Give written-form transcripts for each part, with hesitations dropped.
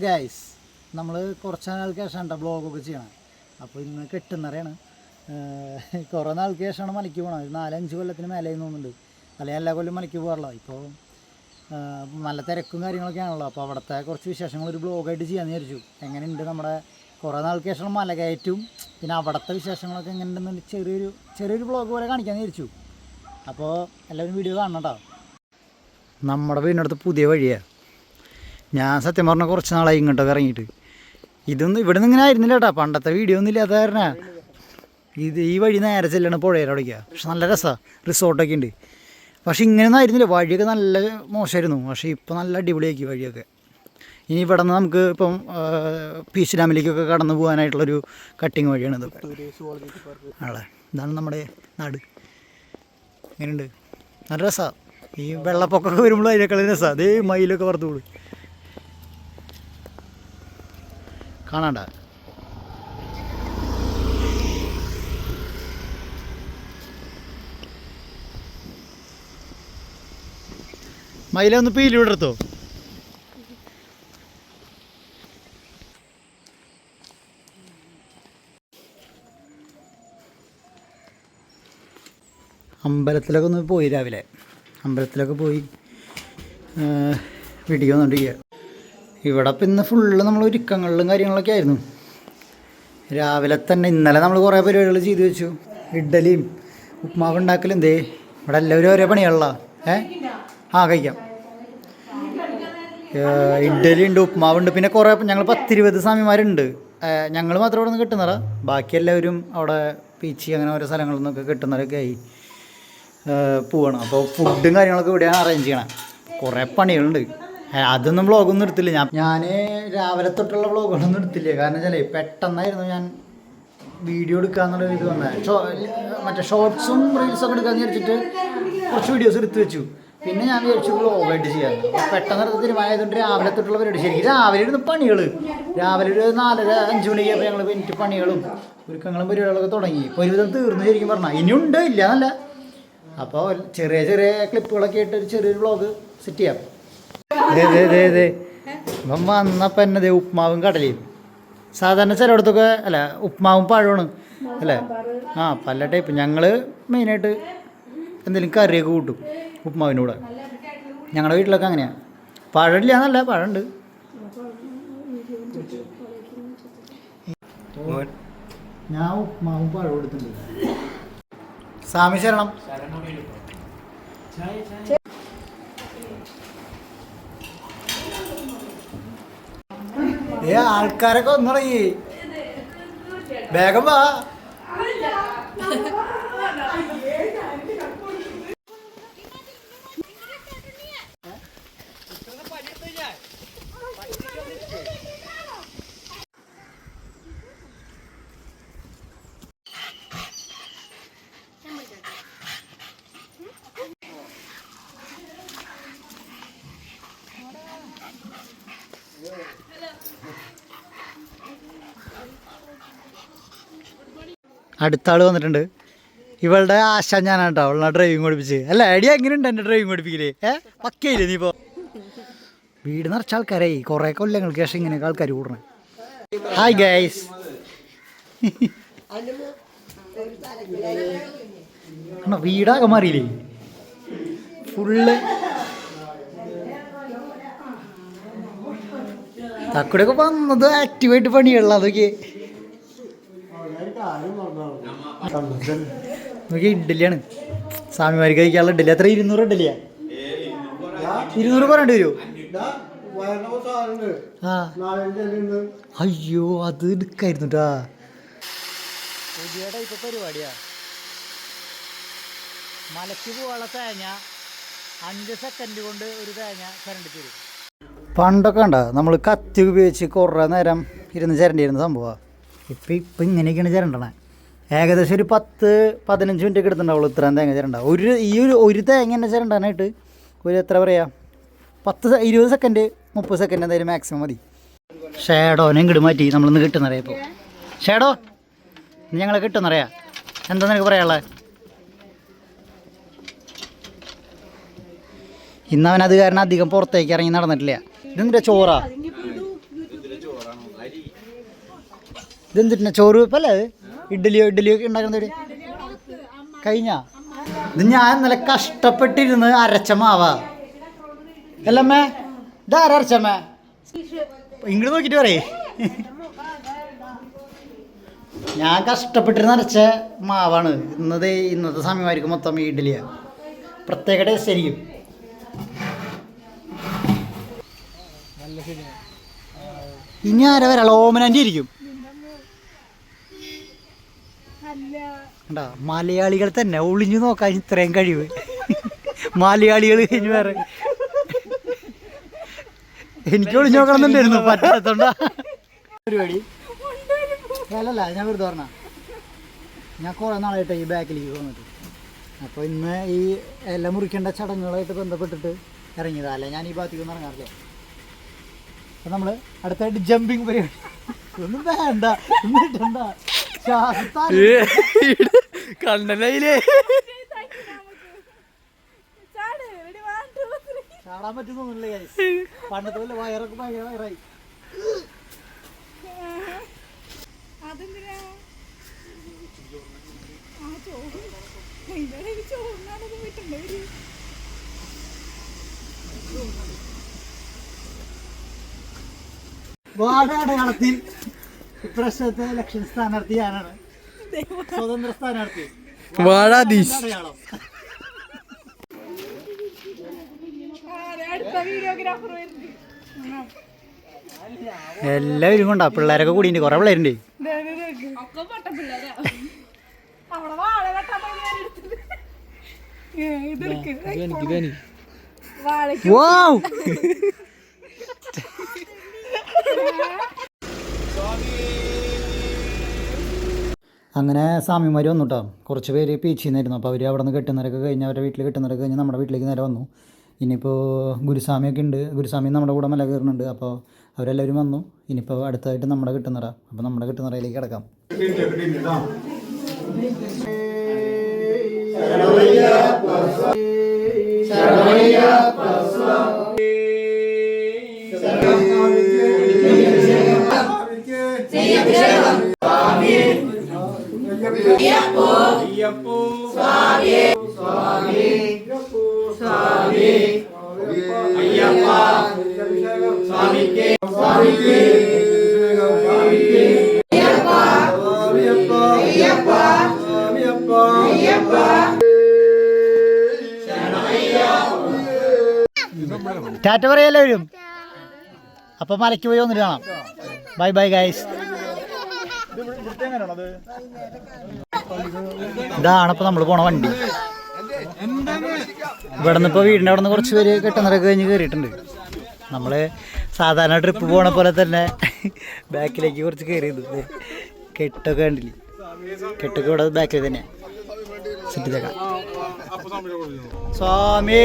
Guys, നമ്മൾ കുറച്ച് നാൾക്ക് ശേഷമാണ് ബ്ലോഗൊക്കെ ചെയ്യണം. അപ്പോൾ ഇന്ന് കെട്ടുന്നറിയാണ്. കുറേ നാൾക്ക് ശേഷമാണ് മലയ്ക്ക് പോകണം. ഒരു 4-5 കൊല്ലത്തിന് മേലെ തോന്നുന്നുണ്ട്. അല്ലെങ്കിൽ എല്ലാ കൊല്ലം മലയ്ക്ക് പോകാറുള്ള. ഇപ്പോൾ നല്ല തിരക്കും കാര്യങ്ങളൊക്കെ ആണല്ലോ. അപ്പോൾ അവിടുത്തെ കുറച്ച് വിശേഷങ്ങൾ ഒരു ബ്ലോഗായിട്ട് ചെയ്യാമെന്ന് വിചാരിച്ചു. എങ്ങനെയുണ്ട് നമ്മുടെ കുറേ നാൾക്ക് ശേഷം മല കയറ്റും, പിന്നെ അവിടുത്തെ വിശേഷങ്ങളൊക്കെ എങ്ങനെയുണ്ടെന്ന് ചെറിയൊരു ബ്ലോഗ് പോലെ കാണിക്കാമെന്ന് വിചാരിച്ചു. അപ്പോൾ എല്ലാവരും വീഡിയോ കാണണം കേട്ടോ. നമ്മുടെ വീടിനടുത്ത് പുതിയ വഴിയാണ്. ഞാൻ സത്യം പറഞ്ഞാൽ കുറച്ച് നാളായി ഇങ്ങോട്ടൊക്കെ ഇറങ്ങിയിട്ട്. ഇതൊന്നും ഇവിടെ നിന്ന് ഇങ്ങനെ ആയിരുന്നില്ല കേട്ടോ. പണ്ടത്തെ വീഡിയോ ഒന്നും ഇല്ലാത്ത കാരണം ഈ വഴി നേരെ ചെല്ലണം പുഴയുടെ അവിടേക്കാ. പക്ഷെ നല്ല രസമാണ്, റിസോർട്ടൊക്കെ ഉണ്ട്. പക്ഷെ ഇങ്ങനെയൊന്നും ആയിരുന്നില്ല, വഴിയൊക്കെ നല്ല മോശമായിരുന്നു. പക്ഷേ ഇപ്പോൾ നല്ല അടിപൊളിയാക്കി വഴിയൊക്കെ. ഇനി ഇവിടെ നിന്ന് നമുക്ക് ഇപ്പം പീച്ച് ഡാമിലേക്കൊക്കെ കടന്നു പോകാനായിട്ടുള്ളൊരു കട്ടിങ് വഴിയാണ് ഇതൊക്കെ. ആളെ ഇതാണ് നമ്മുടെ നാട്. എങ്ങനെയുണ്ട്? നല്ല രസമാണ്. ഈ വെള്ളപ്പൊക്കമൊക്കെ വരുമ്പോഴും അതിനേക്കാളും രസമാണ്. അതേ മയിലൊക്കെ വറുത്തുകൂടി കാണാണ്ട. മയിലൊന്ന് പീലിവിടെടുത്തോ. അമ്പലത്തിലൊക്കെ ഒന്ന് പോയി, രാവിലെ അമ്പലത്തിലൊക്കെ പോയി വീട്ടിൽ വന്നുകൊണ്ടിരിക്കുക. ഇവിടെ ഇപ്പം ഇന്ന് ഫുള്ള് നമ്മൾ ഒരുക്കങ്ങളിലും കാര്യങ്ങളൊക്കെ ആയിരുന്നു. രാവിലെ തന്നെ ഇന്നലെ നമ്മൾ കുറേ പരിപാടികൾ ചെയ്തു വെച്ചു. ഇഡ്ഡലിയും ഉപ്മാവ് ഉണ്ടാക്കലും എന്തേ ഇവിടെ എല്ലാവരും ഓരോ പണികളാ. കഴിക്കാം. ഇഡ്ഡലി ഉണ്ട്, ഉപ്മാവുണ്ട്, പിന്നെ കുറേ ഞങ്ങൾ 10-20 സ്വാമിമാരുണ്ട്. ഞങ്ങൾ മാത്രം ഇവിടെ നിന്ന് കിട്ടുന്നതാ. ബാക്കി എല്ലാവരും അവിടെ പീച്ചി അങ്ങനെ ഓരോ സ്ഥലങ്ങളിൽ നിന്നൊക്കെ കിട്ടുന്നവരൊക്കെ ആയി പോവണം. അപ്പോൾ ഫുഡും കാര്യങ്ങളൊക്കെ ഇവിടെയാണ് അറേഞ്ച് ചെയ്യണം. കുറേ പണികളുണ്ട്. അതൊന്നും വ്ളോഗൊന്നും എടുത്തില്ല. ഞാൻ രാവിലെ തൊട്ടുള്ള വ്ളോഗുകളൊന്നും എടുത്തില്ല. കാരണം വെച്ചാൽ പെട്ടെന്നായിരുന്നു ഞാൻ വീഡിയോ എടുക്കാന്നുള്ള ഇത് വന്നത്. മറ്റേ ഷോർട്സും റീൽസൊക്കെ എടുക്കാമെന്ന് വിചാരിച്ചിട്ട് കുറച്ച് വീഡിയോസ് എടുത്ത് വെച്ചു. പിന്നെ ഞാൻ വിചാരിച്ചു വ്ളോഗായിട്ട് ചെയ്യാം. അപ്പോൾ പെട്ടെന്ന് എടുത്ത് തീരുമാനമായതുകൊണ്ട് രാവിലെ തൊട്ടുള്ള പരിപാടി. ശരിക്കും രാവിലെ ഇരുന്ന് പണികൾ രാവിലെ ഒരു 4-5 മണിയായപ്പോൾ ഞങ്ങൾ മിനിറ്റ് പണികളും ഒരുക്കങ്ങളും പരിപാടികളൊക്കെ തുടങ്ങി. ഇപ്പോൾ ഒരുവിധം തീർന്നു ശരിക്കും പറഞ്ഞാൽ. ഇനിയുണ്ട്, ഇല്ല എന്നല്ല. അപ്പോൾ ചെറിയ ചെറിയ ക്ലിപ്പുകളൊക്കെ ആയിട്ട് ഒരു ചെറിയൊരു വ്ളോഗ് സെറ്റ് ചെയ്യാം. ഇപ്പം വന്നപ്പോൾ എന്നെ ഉപ്മാവും കടലയും. സാധാരണ ചിലയിടത്തൊക്കെ അല്ല ഉപ്മാവും പഴമാണ് അല്ലേ? പല ടൈപ്പ്. ഞങ്ങൾ മെയിനായിട്ട് എന്തെങ്കിലും കറിയൊക്കെ കൂട്ടും ഉപ്മാവിൻ്റെ കൂടെ. ഞങ്ങളുടെ വീട്ടിലൊക്കെ അങ്ങനെയാണ്. പഴമില്ല എന്നല്ല, പഴമുണ്ട്. ഞാൻ ഉപ്മാവും പഴവും എടുത്തിട്ടുണ്ട്. സ്വാമി ശരണം. ആൾക്കാരൊക്കെ ഒന്നിറങ്ങി, വേഗം വാ. അടുത്ത ആൾ വന്നിട്ടുണ്ട്. ഇവളുടെ ആശ ഞാനാണ് കേട്ടോ. അവളെ ഡ്രൈവിങ് പഠിപ്പിച്ച്. അല്ല ഐഡിയ എങ്ങനെയുണ്ട് എൻ്റെ ഡ്രൈവിങ് പഠിപ്പിക്കലേ? പക്കയില്ലേ നീ? ഇപ്പോൾ വീട് നിറച്ച ആൾക്കാരായി. കുറേ കൊല്ലങ്ങൾക്ക് ശേഷം ഇങ്ങനെയൊക്കെ ആൾക്കാർ കൂടണേ. Hi guys. വീടാകെ മാറിയില്ലേ ഫുള്ള്. തക്കൂടെയൊക്കെ വന്നത് ആക്റ്റീവായിട്ട് പണിയുള്ള അതൊക്കെ നോക്കി. ഇഡ്ഡലിയാണ് സ്വാമിമാർക്ക് കഴിക്കാനുള്ള ഇഡ്ഡലി. എത്ര? 200 ഇഡ്ഡലിയാ? 200 പറയേണ്ടി വരുമോ? അയ്യോ, അത് എടുക്കായിരുന്നു കേട്ടാ. പുതിയ ടൈപ്പ് പരിപാടിയാ. മലയ്ക്ക് പോകാനുള്ള തേങ്ങ 5 സെക്കൻഡ് കൊണ്ട് ഒരു തേങ്ങ ചിരണ്ടി തരും. പണ്ടൊക്കെ ഉണ്ടോ നമ്മൾ കത്തി ഉപയോഗിച്ച് കുറേ നേരം ഇരുന്ന് ചിരണ്ടിയിരുന്ന സംഭവമാണ്. ഇപ്പം ഇങ്ങനെയൊക്കെയാണ് ചിരണ്ടണേ. ഏകദേശം ഒരു 10-15 മിനിറ്റൊക്കെ എടുത്തിട്ടുണ്ടാവുള്ളൂ ഇത്രയും തേങ്ങ ചിരണ്ട. ഒരു തേങ്ങ തന്നെ ചിരണ്ടാനായിട്ട് ഒരു എത്ര പറയുക 10-20 സെക്കൻഡ് 30 സെക്കൻഡ് എന്തായാലും മാക്സിമം മതി. ഷേഡോനെ ഇങ്ങോട്ട് മാറ്റി നമ്മളിന്ന് കിട്ടുന്നറിയാം. ഇപ്പോൾ ഷേഡോ ഞങ്ങളെ കിട്ടുന്നറിയാം. എന്താ നിനക്ക് പറയാനുള്ളത്? ഇന്നവനത് കാരണം അധികം പുറത്തേക്ക് ഇറങ്ങി നടന്നിട്ടില്ല. ഇതെന്താ ചോറാ? ഇതെന്തിട്ടാ ചോറ് വെപ്പല്ലേ? ഇഡ്ഡലിയോ ഒക്കെ ഉണ്ടാക്കുന്നത് കഴിഞ്ഞ ഇത് ഞാൻ നല്ല കഷ്ടപ്പെട്ടിരുന്ന് അരച്ച മാവാ. അല്ലമ്മേ ഇതാരച്ചമ്മേ? ഇങ്ങോട്ട് നോക്കിട്ട് പറയേ. ഞാൻ കഷ്ടപ്പെട്ടിരുന്ന് അരച്ച മാവാണ്. ഇന്നത്തെ സമയമായിരിക്കും മൊത്തം ഈ ഇഡ്ഡലിയാ. പ്രത്യേക ടേസ്റ്റ് ആയിരിക്കും. ഇനി ആരെ വരാള ഓമനാൻ്റെ ഇരിക്കും. മലയാളികൾ തന്നെ ഒളിഞ്ഞു നോക്കാൻ ഇത്രയും കഴിവ്. മലയാളികൾ കഴിഞ്ഞ് വേറെ എനിക്ക് ഒളിഞ്ഞു നോക്കണമെന്നുണ്ടായിരുന്നു, പറ്റാത്തോണ്ടാ പരിപാടി. അല്ലല്ല, ഞാൻ വെറുതെ പറഞ്ഞ ഞാൻ കുറേ നാളായിട്ട് ഈ ബാക്കിലേക്ക് വന്നിട്ട്. അപ്പോൾ ഇന്ന് ഈ ഇല മുറിക്കേണ്ട ചടങ്ങുകളായിട്ട് ബന്ധപ്പെട്ടിട്ട് ഇറങ്ങിയതാ. അല്ലേ ഞാൻ ഈ ഭാഗത്തേക്കൊന്നും ഇറങ്ങാറില്ല. അപ്പം നമ്മൾ അടുത്തായിട്ട് ജമ്പിങ് പരിപാടി. ഒന്നും വേണ്ട, ഒന്നും കണ്ടല്ലേ ചാടാൻ പറ്റുന്നില്ലേ? പണ്ടത്തെ പോലെ വയറൊക്കെ ഭയങ്കര വയറായി. വാർഡടയാളത്തിൽ ഇപ്രാവശ്യത്തെ ഇലക്ഷൻ സ്ഥാനാർത്ഥി ഞാനാണ്. സ്വതന്ത്ര സ്ഥാനാർത്ഥി അടയാളം. എല്ലാവരും കൊണ്ടാ പിള്ളേരൊക്കെ കൂടിയുണ്ട്, കുറെ പിള്ളേരുണ്ട്. അങ്ങനെ സ്വാമിമാർ വന്നു കേട്ടോ. കുറച്ച് പേര് പീച്ചിന്നായിരുന്നു. അപ്പോൾ അവർ അവിടെ നിന്ന് കെട്ടുന്നവരൊക്കെ കഴിഞ്ഞ് അവരുടെ വീട്ടിൽ കെട്ടുന്നവരൊക്കെ കഴിഞ്ഞ് നമ്മുടെ വീട്ടിലേക്ക് നേരെ വന്നു. ഇനിയിപ്പോൾ ഗുരുസ്വാമിയൊക്കെ ഉണ്ട്, ഗുരുസ്വാമി നമ്മുടെ കൂടെ മല കയറുന്നുണ്ട്. അപ്പോൾ അവരെല്ലാവരും വന്നു. ഇനിയിപ്പോൾ അടുത്തായിട്ട് നമ്മുടെ കെട്ടുന്നറ. അപ്പോൾ നമ്മുടെ കെട്ടുന്നറയിലേക്ക് കിടക്കാം. ടാറ്റ പറയല്ലേ വരും. അപ്പം മലയ്ക്ക് പോയി വന്നിട്ട് കാണാം. Bye bye guys. ഇതാണിപ്പോൾ നമ്മൾ പോണ വണ്ടി. ഇവിടെ നിന്ന് ഇപ്പോൾ വീടിൻ്റെ അവിടെ നിന്ന് കുറച്ച് പേര് കെട്ടുന്നതൊക്കെ കഴിഞ്ഞ് കയറിയിട്ടുണ്ട്. നമ്മൾ സാധാരണ ട്രിപ്പ് പോണ പോലെ തന്നെ ബാക്കിലേക്ക് കുറച്ച് കയറിയത്. കെട്ടൊക്കെ കണ്ടില്ലേ? കെട്ടൊക്കെ ഇവിടെ ബാക്കിൽ തന്നെയാണ്. സിറ്റിയിലേക്കാം. സ്വാമി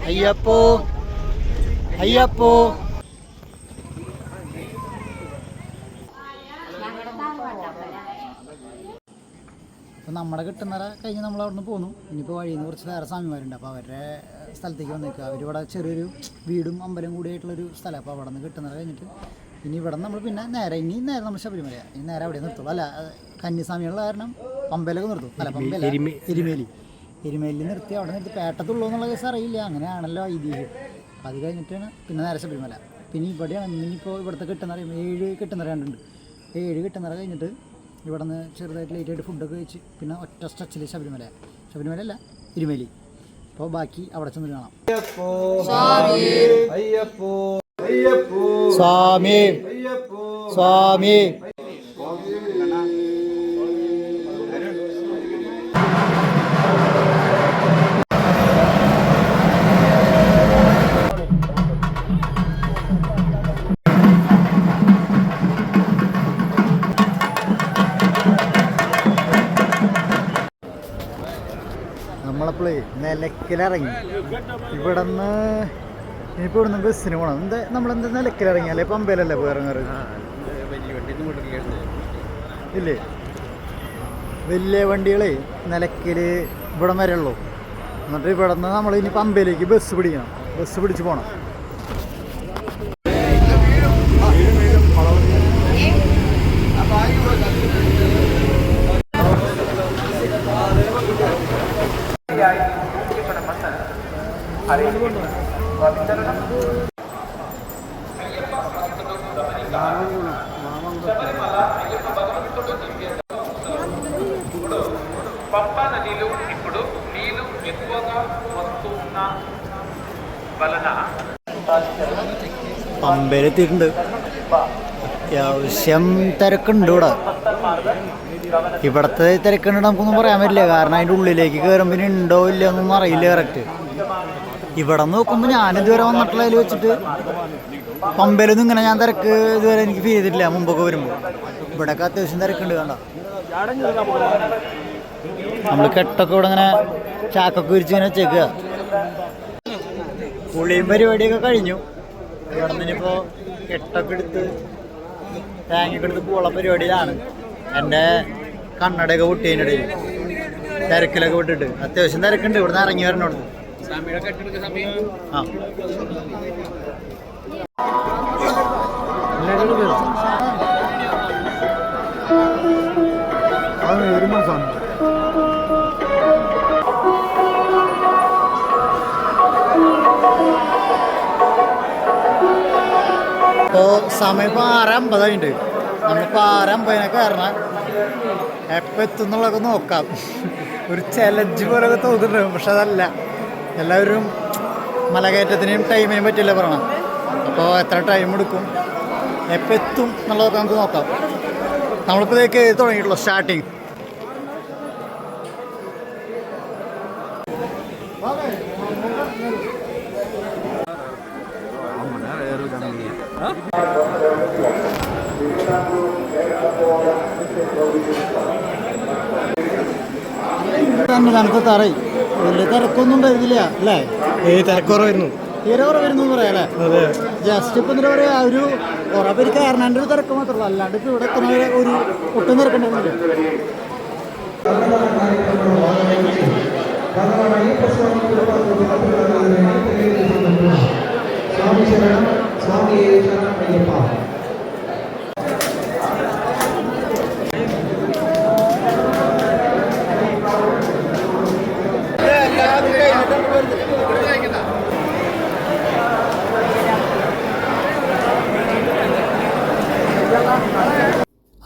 അയ്യപ്പോ അയ്യപ്പോ. അപ്പോൾ നമ്മുടെ കിട്ടുന്നറ കഴിഞ്ഞ് നമ്മൾ അവിടെ നിന്ന് പോന്നു. ഇനിയിപ്പോൾ വഴിയിൽ നിന്ന് കുറച്ച് വേറെ സ്വാമിമാരുണ്ട്. അപ്പോൾ അവരുടെ സ്ഥലത്തേക്ക് വന്നേക്കുക. അവരിവിടെ ചെറിയൊരു വീടും അമ്പലം കൂടിയായിട്ടുള്ളൊരു സ്ഥലം. അപ്പോൾ അവിടെ നിന്ന് കിട്ടുന്നറ കഴിഞ്ഞിട്ട് ഇനി ഇവിടെ നമ്മൾ പിന്നെ നേരെ നമ്മൾ ശബരിമല. ഇനി നേരെ അവിടെ നിർത്തുള്ളൂ. അല്ല, കന്യാസ്വാമികളുടെ കാരണം പമ്പയിലൊക്കെ നിർത്തും. അല്ല, പമ്പയില എരുമേലി നിർത്തി അവിടെ നിർത്തി പേട്ടത്തുള്ളൂ എന്നുള്ള കേസ് അറിയില്ല. അങ്ങനെയാണല്ലോ ഐതിഹ്യം. അപ്പോൾ അത് കഴിഞ്ഞിട്ടാണ് പിന്നെ നേരെ ശബരിമല. പിന്നെ ഇവിടെയാണ് ഇനിയിപ്പോൾ ഇവിടുത്തെ കിട്ടുന്നറ 7 കിട്ടുന്നറ കണ്ടുണ്ട്. 7 കിട്ടുന്നറ കഴിഞ്ഞിട്ട് ഇവിടെ നിന്ന് ചെറുതായിട്ട് ലേറ്റായിട്ട് ഫുഡൊക്കെ കഴിച്ച് പിന്നെ ഒറ്റ സ്ട്രെച്ചിൽ ശബരിമലയല്ല എരുമേലി. അപ്പോൾ ബാക്കി അവിടെ ചെന്നിട്ട് കാണാം. സ്വാമി സ്വാമി നമ്മളപ്പോഴേ നിലയ്ക്കലിറങ്ങി. ഇവിടുന്ന് ഇനിയിപ്പോൾ ഇവിടുന്ന് ബസ്സിന് പോകണം. നമ്മളെന്താ നിലയ്ക്കലിറങ്ങിയാലേ പമ്പയിലല്ലേ പോയി ഇറങ്ങാറ്? ഇല്ലേ, വലിയ വണ്ടികളെ നിലയ്ക്കൽ ഇവിടെ വരെ ഉള്ളൂ. എന്നിട്ട് ഇവിടെ നിന്ന് നമ്മൾ ഇനി പമ്പയിലേക്ക് ബസ് പിടിക്കണം. ബസ് പിടിച്ച് പോകണം. పంపా నదిలో ఇప్పుడు నీళ్లు ఎక్కువగా వస్తున్న వలన പമ്പയിലെത്തിയിട്ടുണ്ട്. അത്യാവശ്യം തിരക്കുണ്ട് ഇവിടെ. ഇവിടുത്തെ തിരക്കുണ്ട് നമുക്കൊന്നും പറയാൻ പറ്റില്ല, കാരണം അതിൻ്റെ ഉള്ളിലേക്ക് കയറുമ്പോൾ ഇനി ഉണ്ടോ ഇല്ല എന്നൊന്നും അറിയില്ല കറക്റ്റ്. ഇവിടെ നോക്കുമ്പോൾ ഞാനിതുവരെ വന്നിട്ടുള്ളതിൽ വെച്ചിട്ട് പമ്പയിലൊന്നും ഇങ്ങനെ ഞാൻ തിരക്ക് ഇതുവരെ എനിക്ക് ഫീൽ ചെയ്തിട്ടില്ല മുമ്പൊക്കെ വരുമ്പോൾ. ഇവിടെയൊക്കെ അത്യാവശ്യം തിരക്കുണ്ട്. കണ്ട നമ്മൾ കെട്ടൊക്കെ ഇവിടെ ഇങ്ങനെ ചാക്കൊക്കെ വിരിച്ച് ഇങ്ങനെ വെച്ചേക്കുക. പുളിയും പരിപാടിയൊക്കെ കഴിഞ്ഞു. ഇവിടെ നിന്നിപ്പോൾ കെട്ടൊക്കെ എടുത്ത് തേങ്ങയൊക്കെ എടുത്ത് പോള പരിപാടിയിലാണ്. എൻ്റെ കണ്ണടയൊക്കെ പൊട്ടിയതിൻ്റെ ഇടയിൽ തിരക്കിലൊക്കെ വിട്ടിട്ട് അത്യാവശ്യം തിരക്കുണ്ട്. ഇവിടുന്ന് ഇറങ്ങി വരണോട്. ആ ഒരു മാസമാണ്. ഇപ്പോൾ സമയം ഇപ്പോൾ 6:50 നമ്മളിപ്പോൾ 6:50 കയറണം. എപ്പോൾ എത്തും എന്നുള്ളതൊക്കെ നോക്കാം. ഒരു ചലഞ്ച് പോലൊക്കെ തോന്നുന്നുണ്ട്, പക്ഷെ അതല്ല. എല്ലാവരും മലകയറ്റത്തിനും ടൈമിനും പറ്റില്ല പറയണം. അപ്പോൾ എത്ര ടൈം എടുക്കും, എപ്പോൾ എത്തും എന്നുള്ളതൊക്കെ നമുക്ക് നോക്കാം. നമ്മളിപ്പോൾ ഇതൊക്കെ തുടങ്ങിയിട്ടുള്ളൂ സ്റ്റാർട്ടിങ്. തന്നെ തണുത്ത തറയും വലിയ തിരക്കൊന്നും ഉണ്ടായിരുന്നില്ല അല്ലേ? തിരക്കുറവായിരുന്നു. തീരെ കുറവായിരുന്നു എന്ന് പറയാം അല്ലേ? അതെ. ജസ്റ്റ് ഇപ്പം എന്താ പറയുക, ഒരു കുറേ പേര് കയറണേൻ്റെ ഒരു തിരക്ക് മാത്രമല്ല, അല്ലാണ്ട് ഇപ്പോൾ ഇവിടെ എത്തുന്ന ഒരു ഒട്ടും തിരക്കുണ്ടായിരുന്നില്ല.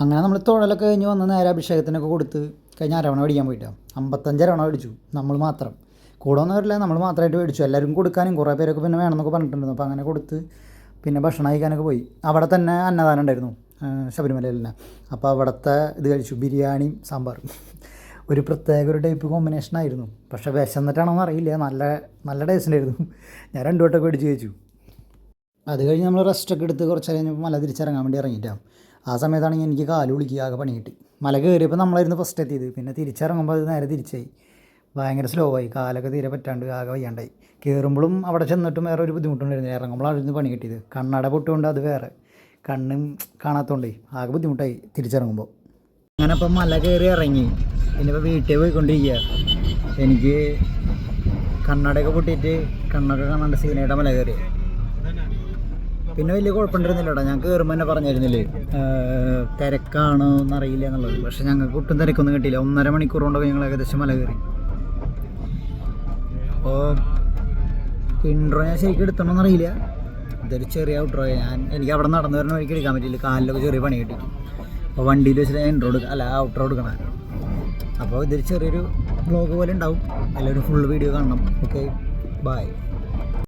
അങ്ങനെ നമ്മൾ തൊഴലൊക്കെ കഴിഞ്ഞ് വന്ന് നേരെ അഭിഷേകത്തിനൊക്കെ കൊടുത്ത് കഴിഞ്ഞ അരവണ മേടിക്കാൻ പോയിട്ടാണ്. 55 അരവണ മേടിച്ചു നമ്മൾ മാത്രം. കൂടെ വന്നവരില്ല, നമ്മൾ മാത്രമായിട്ട് മേടിച്ചു. എല്ലാവരും കൊടുക്കാനും കുറേ പേരൊക്കെ പിന്നെ വേണമെന്നൊക്കെ പറഞ്ഞിട്ടുണ്ടായിരുന്നു. അപ്പോൾ അങ്ങനെ കൊടുത്ത് പിന്നെ ഭക്ഷണം കഴിക്കാനൊക്കെ പോയി. അവിടെ തന്നെ അന്നദാനം ഉണ്ടായിരുന്നു ശബരിമലയിൽ തന്നെ. അപ്പോൾ അവിടുത്തെ ഇത് കഴിച്ചു, ബിരിയാണിയും സാമ്പാറും. ഒരു പ്രത്യേക ഒരു ടൈപ്പ് കോമ്പിനേഷനായിരുന്നു. പക്ഷേ വിശന്നിട്ടാണോന്ന് അറിയില്ല, നല്ല ടേസ്റ്റ് ഉണ്ടായിരുന്നു. ഞാൻ 2 വട്ടമൊക്കെ മേടിച്ച് കഴിച്ചു. അത് കഴിഞ്ഞ് നമ്മൾ റെസ്റ്റൊക്കെ എടുത്ത് കുറച്ച് കഴിഞ്ഞപ്പോൾ മല തിരിച്ചിറങ്ങാൻ വേണ്ടി ഇറങ്ങിയിട്ടാണ്. ആ സമയത്താണെങ്കിൽ എനിക്ക് കാല് വിളിക്കുക, ആകെ പണി കിട്ടി. മല കയറിയപ്പോൾ നമ്മളായിരുന്നു ഫസ്റ്റ് എത്തിയത്. പിന്നെ തിരിച്ചിറങ്ങുമ്പോൾ അത് നേരെ തിരിച്ചായി. ഭയങ്കര സ്ലോ ആയി, കാലൊക്കെ തീരെ പറ്റാണ്ട് ആകെ വയ്യാണ്ടായി. കയറുമ്പോഴും അവിടെ ചെന്നിട്ടും വേറെ ഒരു ബുദ്ധിമുട്ടുണ്ടായിരുന്നു. ഇറങ്ങുമ്പോഴായിരുന്നു പണി കിട്ടിയത്. കണ്ണട പൊട്ടുകൊണ്ട് അത് വേറെ, കണ്ണും കാണാത്തതുകൊണ്ടേ ആകെ ബുദ്ധിമുട്ടായി തിരിച്ചിറങ്ങുമ്പോൾ. അങ്ങനെ അപ്പം മല കയറി ഇറങ്ങി. പിന്നെ ഇപ്പോൾ വീട്ടിൽ പോയിക്കൊണ്ടിരിക്കുക. എനിക്ക് കണ്ണടയൊക്കെ പൊട്ടിയിട്ട് കണ്ണൊക്കെ കാണാണ്ട് സീനായിട്ട് മല കയറി. പിന്നെ വലിയ കുഴപ്പമുണ്ടായിരുന്നില്ലടാ. ഞാൻ കയറുമ്പോൾ തന്നെ പറഞ്ഞിരുന്നില്ലേ തിരക്കാണോ എന്നറിയില്ല എന്നുള്ളത്. പക്ഷേ ഞങ്ങൾക്ക് ഒട്ടും തിരക്കൊന്നും കിട്ടിയില്ല. 1.5 മണിക്കൂർ കൊണ്ടൊക്കെ ഞങ്ങൾ ഏകദേശം മല കയറി. അപ്പോൾ ഇൻട്രോ ഞാൻ ശരിക്കും എടുത്തണമെന്നറിയില്ല. ഇതൊരു ചെറിയ ഔട്ട്രോ. എനിക്ക് അവിടെ നടന്നു വരുന്ന വഴിക്ക് എടുക്കാൻ പറ്റില്ല, കാലിലൊക്കെ ചെറിയ പണി കിട്ടി. അപ്പോൾ വണ്ടിയിൽ വെച്ചിട്ട് ഞാൻ ഇൻട്രോ ഔട്ട്രോ എടുക്കണം. അപ്പോൾ ഇതൊരു ചെറിയൊരു വ്ളോഗ് പോലെ ഉണ്ടാവും. എല്ലാവരും ഫുൾ വീഡിയോ കാണണം. Okay, by.